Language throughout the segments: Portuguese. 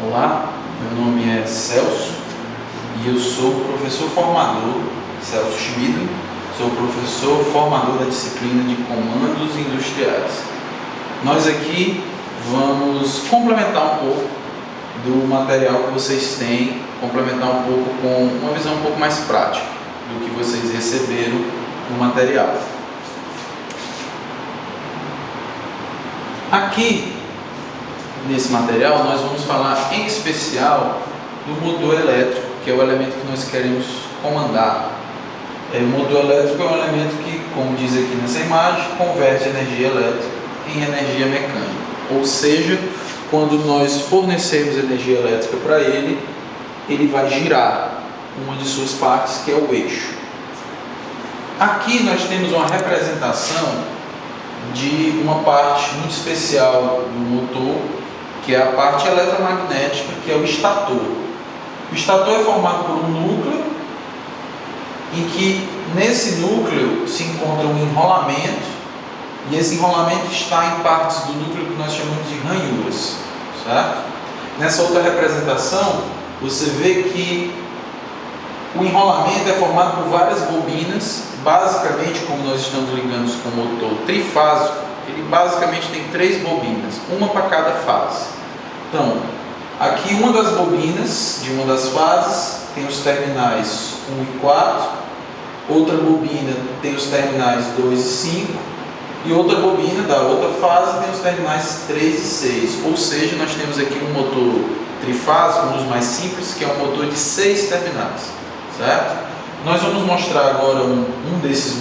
Olá, meu nome é Celso e eu sou professor formador, Celso Schmidl, sou professor formador da disciplina de Comandos Industriais. Nós aqui vamos complementar um pouco do material que vocês têm, complementar um pouco com uma visão um pouco mais prática do que vocês receberam no material. Aqui, nesse material, nós vamos falar em especial do motor elétrico, que é o elemento que nós queremos comandar. O motor elétrico é um elemento que, como diz aqui nessa imagem, converte energia elétrica em energia mecânica. Ou seja, quando nós fornecemos energia elétrica para ele, ele vai girar uma de suas partes, que é o eixo. Aqui nós temos uma representação de uma parte muito especial do motor, que é a parte eletromagnética, que é o estator. O estator é formado por um núcleo, em que nesse núcleo se encontra um enrolamento, e esse enrolamento está em partes do núcleo que nós chamamos de ranhuras, certo? Nessa outra representação, você vê que o enrolamento é formado por várias bobinas. Basicamente, como nós estamos ligando com o motor trifásico, ele basicamente tem 3 bobinas, uma para cada fase. Então, aqui uma das bobinas de uma das fases tem os terminais 1 e 4, outra bobina tem os terminais 2 e 5, e outra bobina da outra fase tem os terminais 3 e 6. Ou seja, nós temos aqui um motor trifásico, um dos mais simples, que é um motor de 6 terminais, certo? Nós vamos mostrar agora desse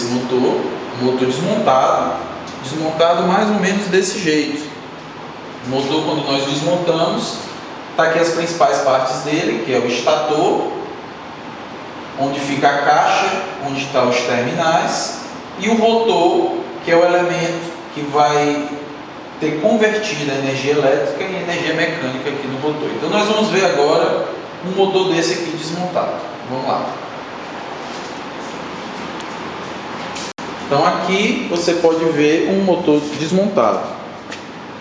motor, um motor desmontado mais ou menos desse jeito. O motor, quando nós desmontamos, está aqui as principais partes dele, que é o estator, onde fica a caixa, onde estão os terminais, e o rotor, que é o elemento que vai ter convertido a energia elétrica em energia mecânica aqui no rotor. Então nós vamos ver agora um motor desse aqui desmontado. Vamos lá. Então aqui você pode ver um motor desmontado.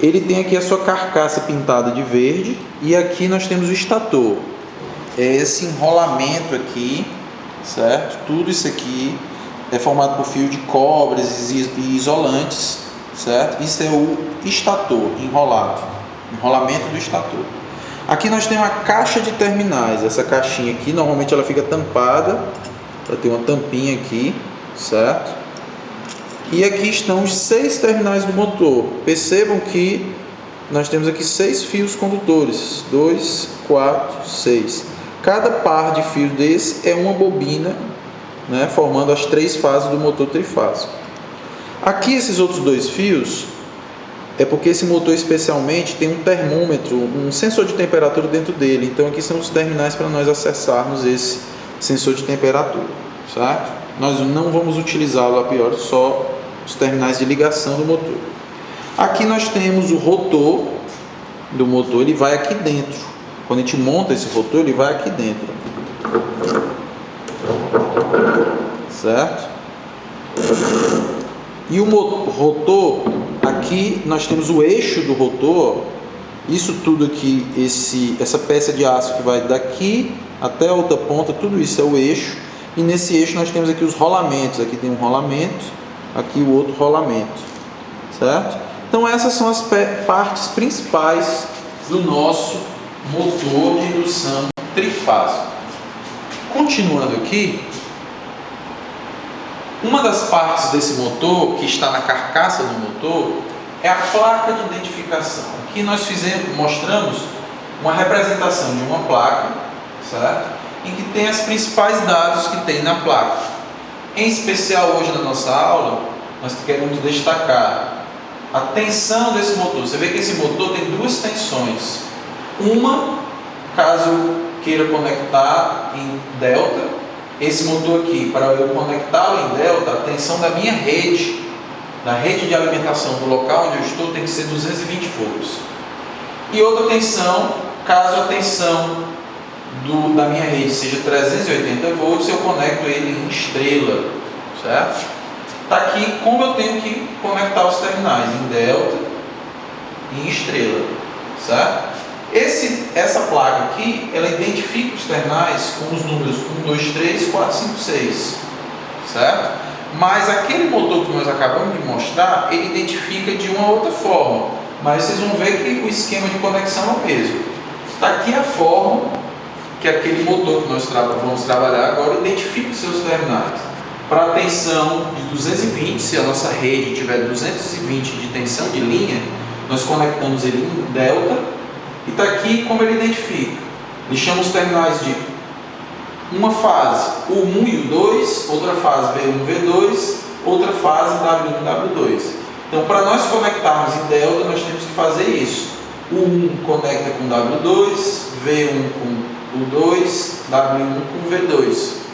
Ele tem aqui a sua carcaça pintada de verde, e aqui nós temos o estator. É esse enrolamento aqui, certo? Tudo isso aqui é formado por fio de cobre e isolantes, certo? Isso é o estator enrolamento do estator. Aqui nós temos a caixa de terminais. Essa caixinha aqui, normalmente ela fica tampada, ela tem uma tampinha aqui, certo? E aqui estão os 6 terminais do motor. Percebam que nós temos aqui 6 fios condutores, 2, 4, 6. Cada par de fio desse é uma bobina, né, formando as 3 fases do motor trifásico. Aqui esses outros 2 fios é porque esse motor especialmente tem um termômetro, um sensor de temperatura dentro dele. Então aqui são os terminais para nós acessarmos esse sensor de temperatura, certo? Nós não vamos utilizá-lo a priori, só os terminais de ligação do motor. Aqui nós temos o rotor do motor, ele vai aqui dentro. Quando a gente monta esse rotor, ele vai aqui dentro, certo? E o rotor, aqui nós temos o eixo do rotor. Isso tudo aqui, essa peça de aço que vai daqui até a outra ponta, tudo isso é o eixo. E nesse eixo nós temos aqui os rolamentos. Aqui tem um rolamento, aqui o outro rolamento, certo? Então essas são as partes principais do nosso motor de indução trifásico. Continuando aqui, uma das partes desse motor que está na carcaça do motor é a placa de identificação. Aqui nós mostramos uma representação de uma placa, certo? Em que tem os principais dados que tem na placa. Em especial hoje na nossa aula, nós queremos destacar a tensão desse motor. Você vê que esse motor tem 2 tensões. Uma, caso eu queira conectar em delta, esse motor aqui, para eu conectá-lo em delta, a tensão da minha rede, da rede de alimentação do local onde eu estou, tem que ser 220 volts. E outra tensão, caso a tensão da minha rede seja 380 volts, eu conecto ele em estrela, certo? Está aqui como eu tenho que conectar os terminais, em delta e em estrela, certo? Essa placa aqui, ela identifica os terminais com os números 1, 2, 3, 4, 5, 6, certo? Mas aquele motor que nós acabamos de mostrar, ele identifica de uma outra forma, mas vocês vão ver que o esquema de conexão é o mesmo. Está aqui a forma que aquele motor que nós vamos trabalhar agora identifica os seus terminais. Para a tensão de 220, se a nossa rede tiver 220 de tensão de linha, nós conectamos ele em delta, e está aqui como ele identifica. Ele chama os terminais de uma fase, o 1 e o 2, outra fase V1, V2, outra fase W1, W2. Então, para nós conectarmos em delta, nós temos que fazer isso. O 1 conecta com W2, V1 com o 2, W1 com o V2.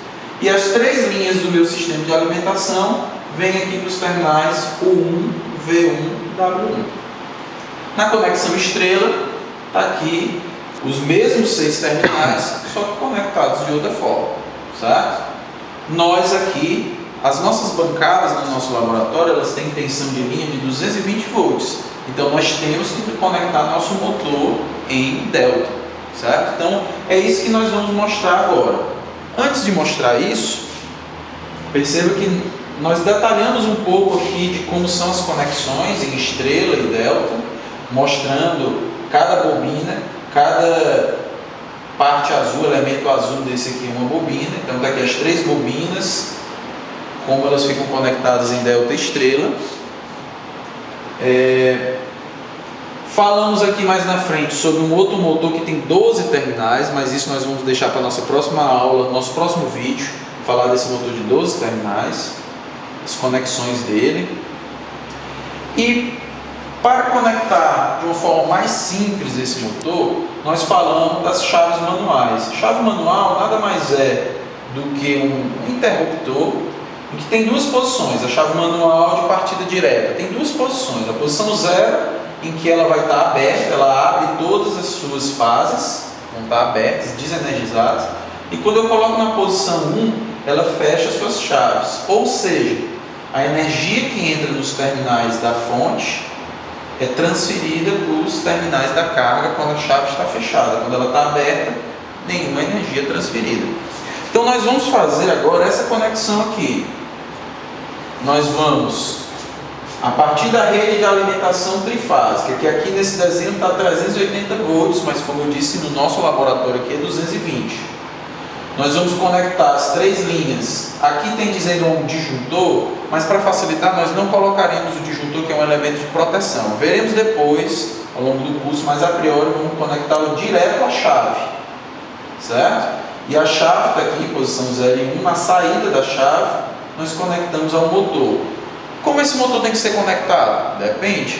E as três linhas do meu sistema de alimentação vêm aqui para os terminais U1, V1, W1. Na conexão estrela, está aqui os mesmos 6 terminais, só que conectados de outra forma, certo? Nós aqui, as nossas bancadas no nosso laboratório, elas têm tensão de linha de 220 volts. Então, nós temos que conectar nosso motor em delta, certo? Então, é isso que nós vamos mostrar agora. Antes de mostrar isso, perceba que nós detalhamos um pouco aqui de como são as conexões em estrela e delta, mostrando cada bobina, cada parte azul, elemento azul desse aqui é uma bobina. Então, está aqui as 3 bobinas, como elas ficam conectadas em delta e estrela. Falamos aqui mais na frente sobre um outro motor que tem 12 terminais, mas isso nós vamos deixar para a nossa próxima aula, nosso próximo vídeo, falar desse motor de 12 terminais, as conexões dele. E para conectar de uma forma mais simples esse motor, nós falamos das chaves manuais. Chave manual nada mais é do que um interruptor em que tem 2 posições. A chave manual de partida direta tem 2 posições. A posição 0, em que ela vai estar aberta, ela abre todas as suas fases, vão estar abertas, desenergizadas. E quando eu coloco na posição 1, ela fecha as suas chaves. Ou seja, a energia que entra nos terminais da fonte é transferida para os terminais da carga quando a chave está fechada. Quando ela está aberta, nenhuma energia é transferida. Então nós vamos fazer agora essa conexão aqui. Nós vamos, a partir da rede de alimentação trifásica, que aqui nesse desenho está 380 volts, mas como eu disse, no nosso laboratório aqui é 220. Nós vamos conectar as 3 linhas. Aqui tem dizendo um disjuntor, mas para facilitar nós não colocaremos o disjuntor, que é um elemento de proteção. Veremos depois, ao longo do curso, mas a priori vamos conectá-lo direto à chave, certo? E a chave está aqui, posição 0 e 1, na saída da chave nós conectamos ao motor. Como esse motor tem que ser conectado? Depende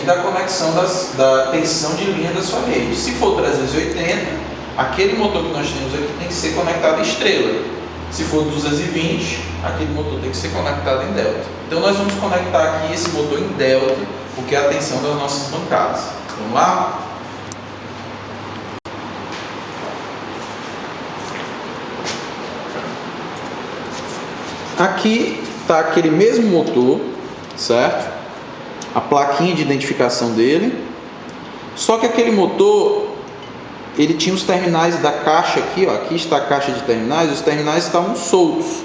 da conexão da tensão de linha da sua rede. Se for 380, aquele motor que nós temos aqui tem que ser conectado em estrela. Se for 220, aquele motor tem que ser conectado em delta. Então nós vamos conectar aqui esse motor em delta, porque é a tensão das nossas bancadas. Vamos lá? Aqui está aquele mesmo motor, certo? A plaquinha de identificação dele. Só que aquele motor, ele tinha os terminais da caixa aqui, ó. Aqui está a caixa de terminais, os terminais estavam soltos.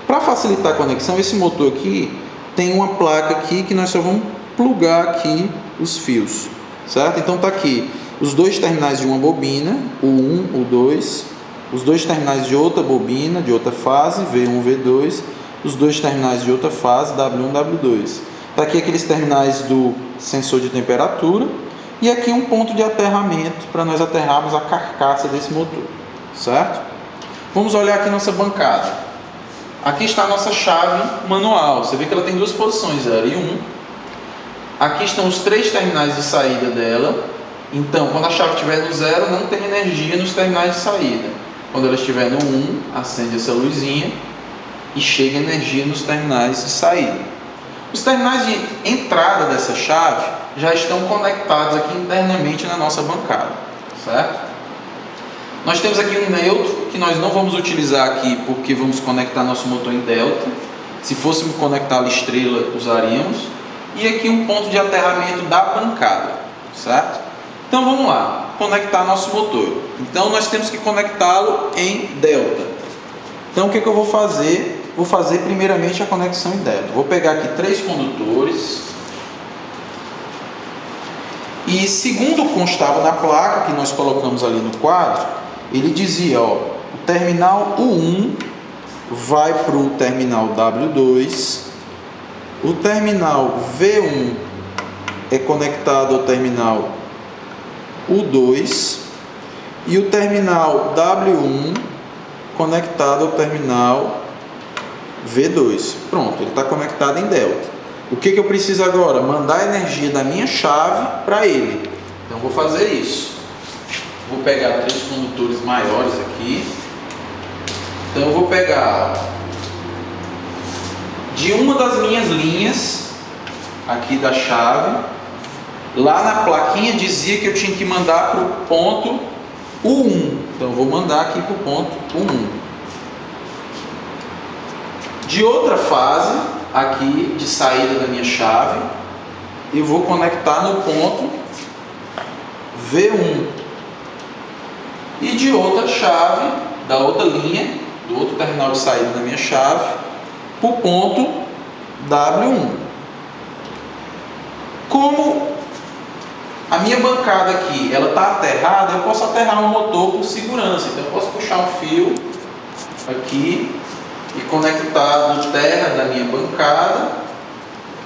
Para facilitar a conexão, esse motor aqui tem uma placa aqui que nós só vamos plugar aqui os fios, certo? Então está aqui os 2 terminais de uma bobina, o 1, o 2, os 2 terminais de outra bobina, de outra fase, V1, V2, os 2 terminais de outra fase, W1, W2. Está aqui aqueles terminais do sensor de temperatura e aqui um ponto de aterramento para nós aterrarmos a carcaça desse motor, certo? Vamos olhar aqui nossa bancada. Aqui está a nossa chave manual. Você vê que ela tem 2 posições, 0 e 1. Aqui estão os 3 terminais de saída dela. Então, quando a chave estiver no 0, não tem energia nos terminais de saída. Quando ela estiver no 1, acende essa luzinha e chega energia nos terminais de saída. Os terminais de entrada dessa chave já estão conectados aqui internamente na nossa bancada, certo? Nós temos aqui um neutro, que nós não vamos utilizar aqui porque vamos conectar nosso motor em delta. Se fôssemos conectá-lo estrela, usaríamos. E aqui um ponto de aterramento da bancada, certo? Então vamos lá. conectar nosso motor. Então nós temos que conectá-lo em delta. Então o que eu vou fazer? Vou fazer primeiramente a conexão em delta. Vou pegar aqui 3 condutores. E segundo constava na placa que nós colocamos ali no quadro, ele dizia, ó, o terminal U1 vai para o terminal W2, o terminal V1 é conectado ao terminal U2 e o terminal W1 conectado ao terminal V2. Pronto, ele está conectado em delta. O que eu preciso agora? Mandar a energia da minha chave para ele. Então vou fazer isso. Vou pegar 3 condutores maiores aqui. Então eu vou pegar de uma das minhas linhas aqui da chave. Lá na plaquinha dizia que eu tinha que mandar para o ponto U1. Então eu vou mandar aqui para o ponto U1. De outra fase, aqui de saída da minha chave, eu vou conectar no ponto V1. E de outra chave, da outra linha, do outro terminal de saída da minha chave, para o ponto W1. Como a minha bancada aqui ela está aterrada, eu posso aterrar um motor por segurança. Então eu posso puxar um fio aqui e conectar do terra da minha bancada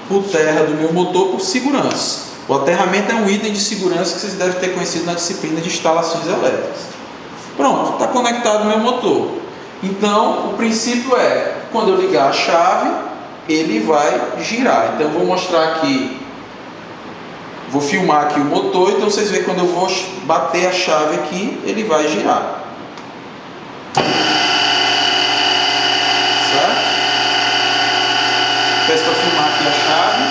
por terra do meu motor por segurança. O aterramento é um item de segurança que vocês devem ter conhecido na disciplina de instalações elétricas. Pronto, está conectado o meu motor. Então o princípio é, quando eu ligar a chave, ele vai girar. Então eu vou mostrar aqui, vou filmar aqui o motor, então vocês veem quando eu vou bater a chave aqui, ele vai girar. Peço para filmar aqui a chave.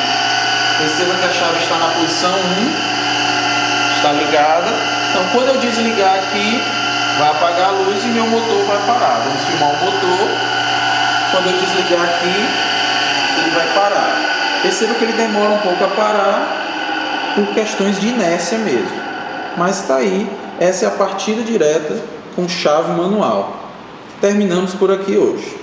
Perceba que a chave está na posição 1, está ligada. Então quando eu desligar aqui, vai apagar a luz e meu motor vai parar. Vamos filmar o motor. Quando eu desligar aqui, ele vai parar. Perceba que ele demora um pouco a parar por questões de inércia mesmo. Mas está aí, essa é a partida direta com chave manual. Terminamos por aqui hoje.